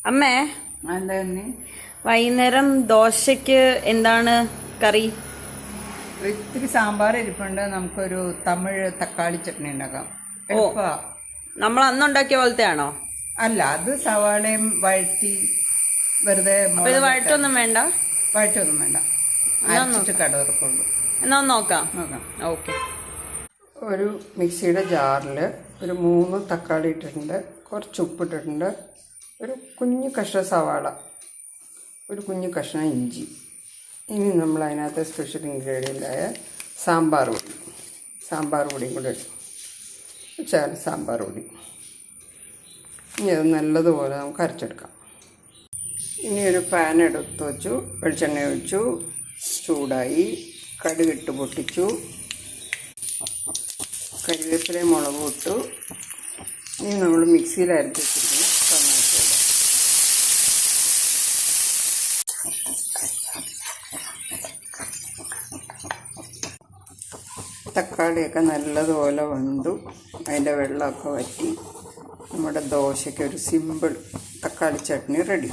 അമ്മേ, എന്താ വൈകുന്നേരം ദോശയ്ക്ക് എന്താണ് കറി? ഇത്തിരി സാമ്പാർ ഇരിപ്പുണ്ട്. നമുക്കൊരു തമിഴ് തക്കാളി ചട്നി ഉണ്ടാക്കാം. നമ്മൾ അന്നുണ്ടാക്കിയ പോലത്തെ ആണോ? അല്ല, അത് സവാളയും വഴറ്റി വെറുതെ. ഇത് വഴറ്റൊന്നും വേണ്ട? വഴറ്റൊന്നും വേണ്ട, അരച്ചിട്ട് കടുവറക്കുള്ളൂ. എന്നാ നോക്കാം. ഓക്കെ. ഒരു മിക്സിയുടെ ജാറിൽ ഒരു 3 തക്കാളി ഇട്ടിട്ടുണ്ട്, കുറച്ച് ഉപ്പിട്ടിട്ടുണ്ട്, ഒരു കുഞ്ഞു കഷ്ണം സവാള, ഒരു കുഞ്ഞു കഷ്ണം ഇഞ്ചി. ഇനി നമ്മൾ അതിനകത്ത് സ്പെഷ്യൽ ഇൻഗ്രീഡിയൻ്റായ സാമ്പാർ പൊടിയും കൂടെ ഇടും. സാമ്പാർ പൊടി. ഇനി അത് നല്ലതുപോലെ നമുക്ക് അരച്ചെടുക്കാം. ഇനി ഒരു പാൻ എടുത്ത് വെച്ചു, വെളിച്ചെണ്ണ ഒഴിച്ചു, ചൂടായി, കടുകിട്ട് പൊട്ടിച്ചു, കരിവേപ്പിലയും മുളകും ഇട്ടു. ഇനി നമ്മൾ മിക്സിയിൽ അരച്ച് വെച്ചിരിക്കുന്ന ടൊമാറ്റോ ഇടാം. തക്കാളിയൊക്കെ നല്ലതുപോലെ വെന്തു, അതിൻ്റെ വെള്ളമൊക്കെ വറ്റി നമ്മുടെ ദോശയ്ക്ക് ഒരു സിമ്പിൾ തക്കാളി ചട്നി റെഡി.